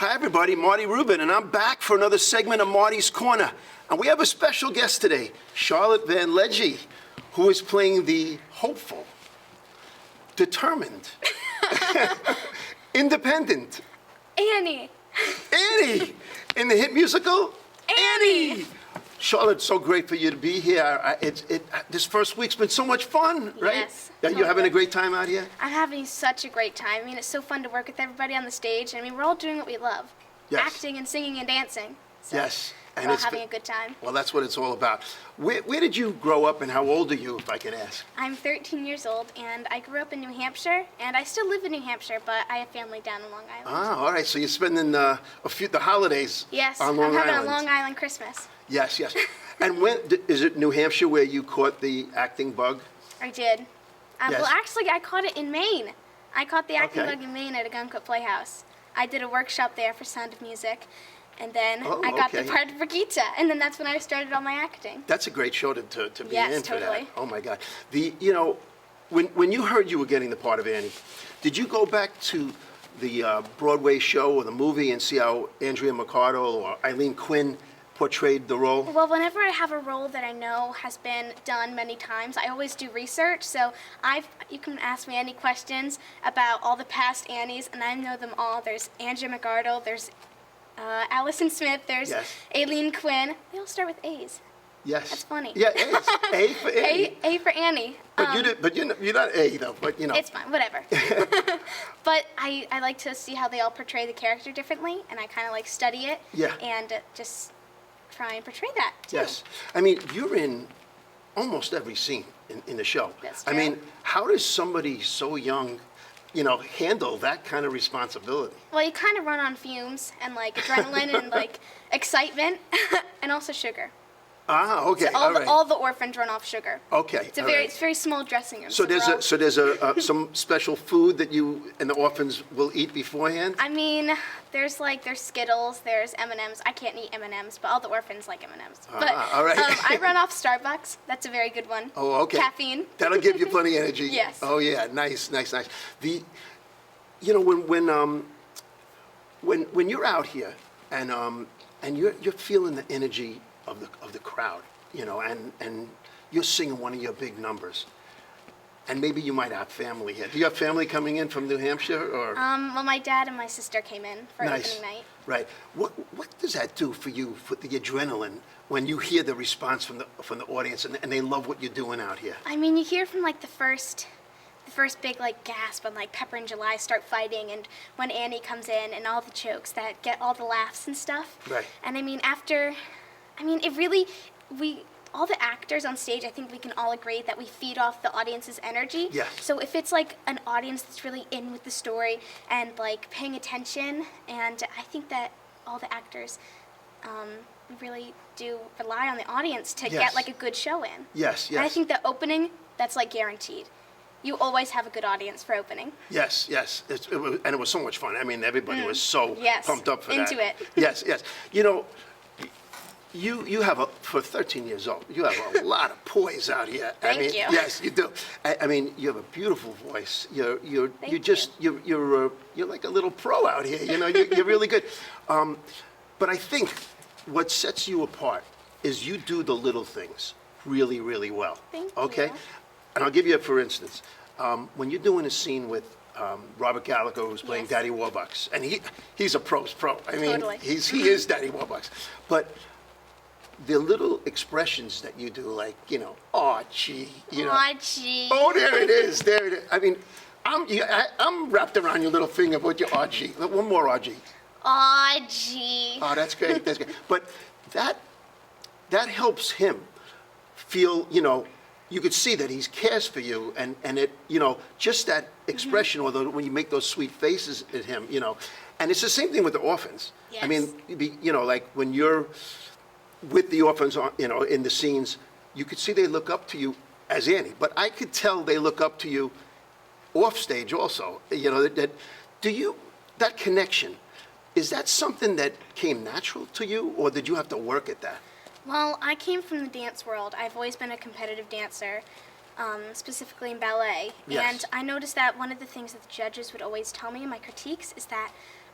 Hi, everybody. Marty Rubin, and I'm back for another segment of Marty's Corner. And we have a special guest today, Charlotte Van Ledtje, who is playing the hopeful, determined, independent Annie. Annie in the hit musical Annie. Charlotte, so great for you to be here. This first week's been so much fun, right? Yes. Yeah, you having a great time out here? I'm having such a great time. I mean, it's so fun to work with everybody on the stage. I mean, we're all doing what we love. Yes. Acting and singing and dancing. So Yes. we're all having a good time. Well, that's what it's all about. Where did you grow up and how old are you, if I can ask? I'm 13 years old, and I grew up in New Hampshire, and I still live in New Hampshire, but I have family down in Long Island. Ah, all right. So you're spending the holidays Yes, on Long I'm having Island. a Long Island Christmas. Yes, yes. And is it New Hampshire where you caught the acting bug? I did. Yes. Well, actually, I caught it in Maine. I caught the acting Okay. bug in Maine at a Guncoat Playhouse. I did a workshop there for Sound of Music, and then Oh, I got okay. the part of Brigitte, and then that's when I started all my acting. That's a great show to be Yes, in for totally. that. Oh my God. When you heard you were getting the part of Annie, did you go back to the Broadway show or the movie and see how Andrea McArdle or Eileen Quinn portrayed the role? Well, whenever I have a role that I know has been done many times, I always do research. So you can ask me any questions about all the past Annies, and I know them all. There's Andrea McArdle, there's Allison Smith, there's Yes. Aileen Quinn. They all start with A's. Yes. That's funny. Yeah, A's. A for Annie. A for Annie. But you're not A though. But you know. It's fine, whatever. But I like to see how they all portray the character differently, and I kind of like study it. Yeah. And just try and portray that too. Yes. I mean, you're in almost every scene in the show. That's I true. mean, how does somebody so young, handle that kind of responsibility? Well, you kind of run on fumes and like adrenaline and like excitement, and also sugar. Ah, okay. So All right. all the orphans run off sugar. Okay. It's a all very right. it's very small dressing room. So there's we're all- some special food that you and the orphans will eat beforehand? I mean, there's Skittles, there's M&Ms. I can't eat M&Ms, but all the orphans like M&Ms. But all right. I run off Starbucks. That's a very good one. Oh, okay. Caffeine. That'll give you plenty of energy. Yes. Oh yeah, nice. When you're out here and you're feeling the energy of the crowd, and you're singing one of your big numbers, and maybe you might have family here. Do you have family coming in from New Hampshire or? Well, my dad and my sister came in for Nice. opening night. Right. What does that do for you, for the adrenaline, when you hear the response from the audience and they love what you're doing out here? I mean, you hear from like the first big like gasp when like Pepper and July start fighting, and when Annie comes in and all the jokes that get all the laughs and stuff. Right. And I mean, it really, all the actors on stage, I think we can all agree that we feed off the audience's energy. Yes. So if it's like an audience that's really in with the story and like paying attention, and I think that all the actors really do rely on the audience to Yes. get like a good show in. Yes, And I yes. think the opening, that's like guaranteed. You always have a good audience for opening. Yes. It was so much fun. I mean, everybody was so Yes, pumped up for that. into it. Yes. You have for 13 years old, you have a lot of poise out here. Thank I mean, you. Yes, you do. I mean, you have a beautiful voice. You're like a little pro out here. You're really good. But I think what sets you apart is you do the little things really, really well. Thank Okay? you. And I'll give you, for instance, when you're doing a scene with Robert Gallagher, who's playing Yes. Daddy Warbucks, and he's a pro's pro. I mean, Totally. he is Daddy Warbucks. But the little expressions that you do, like, oh, gee, Aw, gee. Oh, there it is. There it is. I mean, I'm wrapped around your little finger with your oh, gee. One more oh, gee. Aw, gee. Oh, that's great. That's great. But that helps him feel, you could see that he cares for you, and it, just that expression, although when you make those sweet faces at him, and it's the same thing with the orphans. I mean, like when you're with the orphans, in the scenes, you could see they look up to you as Annie, but I could tell they look up to you off stage also. That connection, is that something that came natural to you, or did you have to work at that? Well, I came from the dance world. I've always been a competitive dancer, specifically in ballet. Yes. And I noticed that one of the things that the judges would always tell me in my critiques is that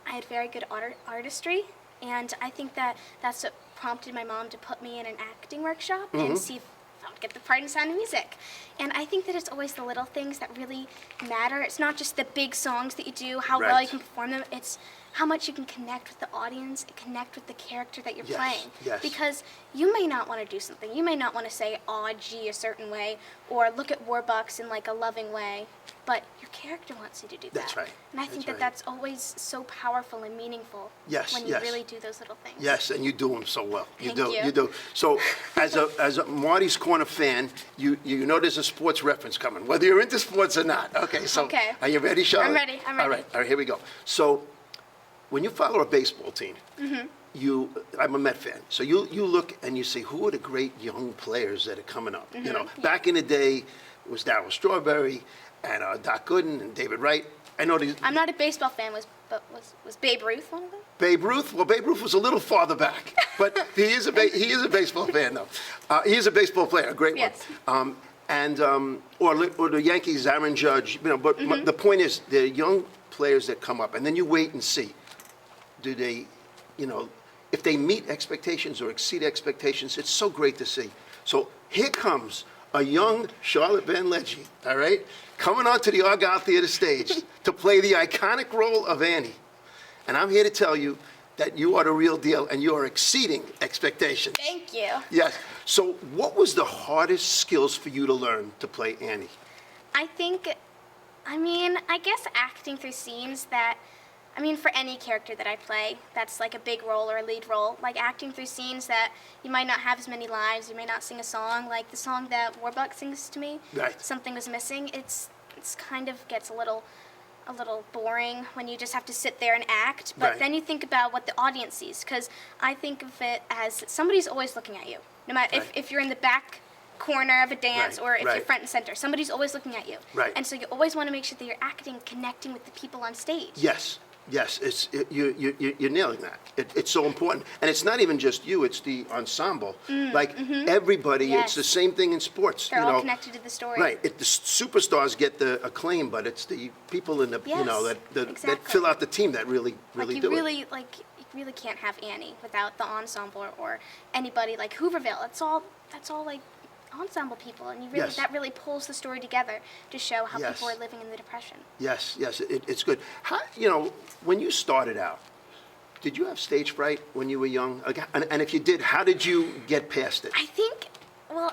I had very good artistry, and I think that that's what prompted my mom to put me in an acting workshop and see if I would get the part in Sound of Music. And I think that it's always the little things that really matter. It's not just the big songs that you do, how well you can perform them. It's how much you can connect with the audience and connect with the character that you're playing. Yes. Because you may not want to do something. You may not want to say aw, gee a certain way or look at Warbucks in like a loving way, but your character wants you to do that. That's right. And I think that that's always so powerful and meaningful when you really do those little things. Yes, and you do them so well. Thank you. You do. So, as a Marty's Corner fan, you know there's a sports reference coming, whether you're into sports or not. Okay, so are you ready, Charlotte? I'm ready. All right, here we go. So, when you follow a baseball team, I'm a Met fan, so you look and you say, who are the great young players that are coming up? You know, back in the day, it was Darryl Strawberry and Doc Gooden and David Wright. I know these. I'm not a baseball fan, but was Babe Ruth one of them? Babe Ruth? Well, Babe Ruth was a little farther back, but he is a baseball fan, though. He is a baseball player, a great one. Or the Yankees, Aaron Judge. You know, but the point is, the young players that come up, and then you wait and see, do they, you know, if they meet expectations or exceed expectations. It's so great to see. So here comes a young Charlotte Van Ledtje, all right, coming onto the Argyle Theater stage to play the iconic role of Annie. And I'm here to tell you that you are the real deal and you are exceeding expectations. Thank you. Yes. So what was the hardest skills for you to learn to play Annie? I guess acting through scenes that, for any character that I play, that's like a big role or a lead role, like acting through scenes that you might not have as many lines, you may not sing a song, like the song that Warbucks sings to me, Something Was Missing, it's kind of gets a little boring when you just have to sit there and act, but then you think about what the audience sees, because I think of it as somebody's always looking at you, no matter if you're in the back corner of a dance or if you're front and center, somebody's always looking at you. And so you always want to make sure that you're acting, connecting with the people on stage. Yes, you're nailing that. It's so important. And it's not even just you, it's the ensemble. Everybody, it's the same thing in sports. They're all connected to the story. Right. The superstars get the acclaim, but it's the people in the, that fill out the team that really do it. You really can't have Annie without the ensemble or anybody like Hooverville. That's all like ensemble people, and that really pulls the story together to show how people are living in the Depression. Yes, it's good. How, when you started out, did you have stage fright when you were young? And if you did, how did you get past it?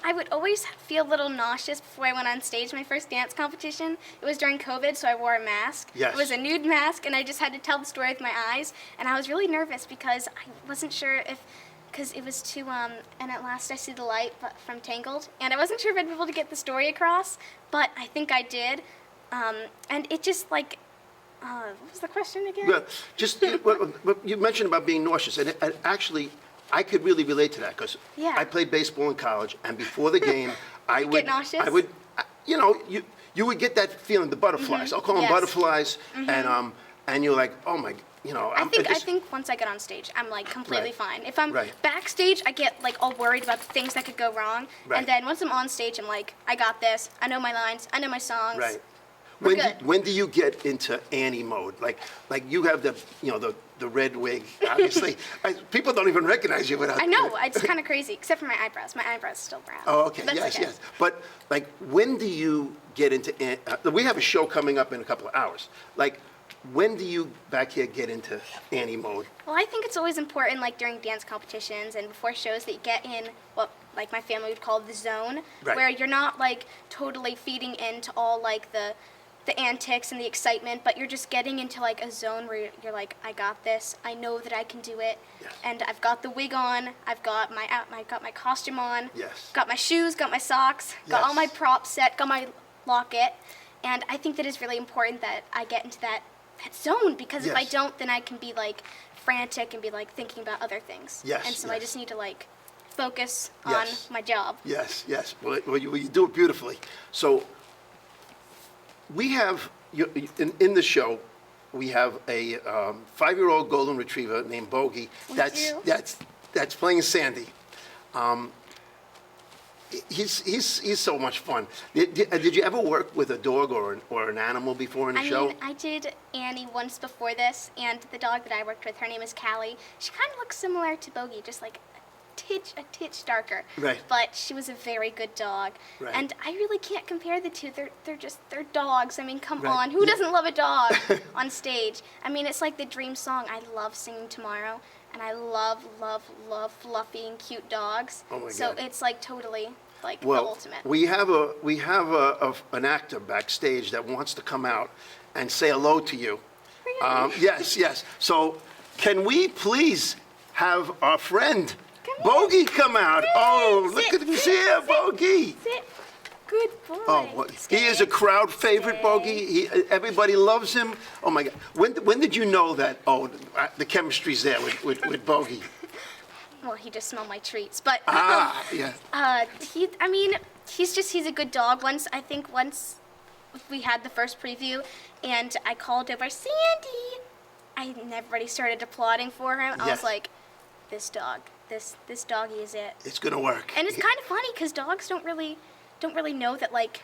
I would always feel a little nauseous before I went on stage. My first dance competition, it was during COVID, so I wore a mask. It was a nude mask, and I just had to tell the story with my eyes, and I was really nervous because I wasn't sure because it was too, and at last I see the light from Tangled, and I wasn't sure if I'd be able to get the story across, but I think I did, and it just what was the question again? Well, just what you mentioned about being nauseous, and actually, I could really relate to that because I played baseball in college, and before the game, I would get nauseous? I would, you would get that feeling, the butterflies. I'll call them butterflies, and you're like, oh my. I think once I get on stage, I'm like completely fine. If I'm backstage, I get like all worried about the things that could go wrong. And then once I'm on stage, I'm like, I got this. I know my lines. I know my songs. When do you get into Annie mode? Like you have the red wig. Obviously, people don't even recognize you without. I know it's kind of crazy, except for my eyebrows. My eyebrows are still brown. Oh, okay. Yes. But when do you get into? We have a show coming up in a couple of hours. When do you back here get into Annie mode? Well, I think it's always important, like during dance competitions and before shows, that you get in what like my family would call the zone, where you're not like totally feeding into all like the antics and the excitement, but you're just getting into like a zone where you're like, I got this. I know that I can do it, and I've got the wig on. I've got my costume on. Got my shoes. Got my socks. Got all my props set. Got my locket, and I think that it's really important that I get into that zone, because if I don't, then I can be like frantic and be like thinking about other things. And so I just need to like focus on my job. Yes. Well, you do it beautifully. So we have in the show, we have a 5-year-old golden retriever named Bogey. That's playing Sandy. He's so much fun. Did you ever work with a dog or an animal before in a show? I did Annie once before this, and the dog that I worked with, her name is Callie. She kind of looks similar to Bogey, just like a titch darker. Right. But she was a very good dog. Right. And I really can't compare the two. They're dogs. I mean, come Right. on. Who Yeah. doesn't love a dog on stage? I mean, it's like the dream song. I love singing Tomorrow, and I love fluffy and cute dogs. Oh my so God. it's like totally like the Well, ultimate. we have an actor backstage that wants to come out and say hello to you. Really? Yes. So can we please have our friend Come Bogey come out? Oh, look Sit, at him sit, here, sit. Bogey. Sit. Good boy. Oh, what, he is a crowd favorite, Bogey. Everybody loves him. Oh my God! When did you know that? Oh, the chemistry's there with Bogey. Well, he just smelled my treats, but Yeah. he's a good dog. Once we had the first preview, and I called over Sandy, and everybody started applauding for him. I Yes. was like, this doggy is it. It's gonna work. And it's kind of funny because dogs don't really know that, like,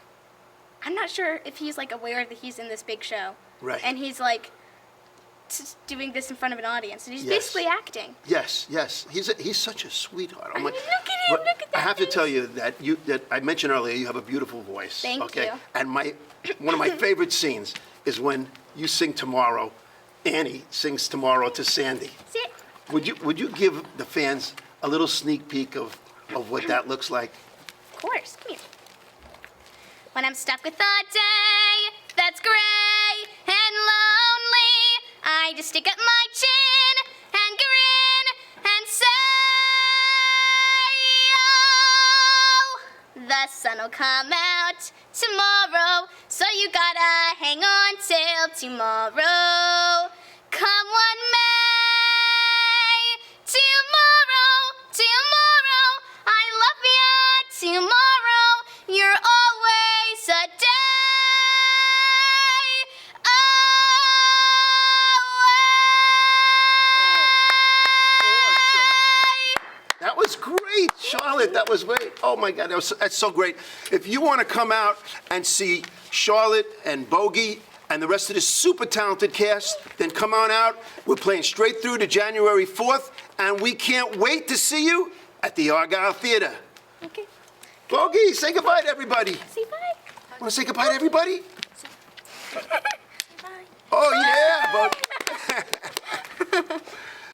I'm not sure if he's like aware that he's in this big show. Right. And he's like doing this in front of an audience, and he's Yes. basically acting. Yes. He's such a sweetheart. I mean, look at him, but look at that I have to face. tell you that I mentioned earlier you have a beautiful voice. Thank okay? you. And one of my favorite scenes is when you sing Tomorrow. Annie sings Tomorrow to Sandy. Sit. Would you give the fans a little sneak peek of what that looks like? Of course. Come here. When I'm stuck with a day that's gray and lonely, I just stick up my chin and grin and say, oh, the sun'll come out tomorrow, so you gotta hang on till tomorrow. Come what may, tomorrow, I love you tomorrow, you're always a day away. That was great, Charlotte. That was great. Oh my God, that's so great. If you want to come out and see Charlotte and Bogey and the rest of this super talented cast, then come on out. We're playing straight through to January 4th, and we can't wait to see you at the Argyle Theater. Okay. Bogey, say goodbye to everybody. Say bye. Want to say goodbye to everybody? Bye. Oh yeah, Bogey.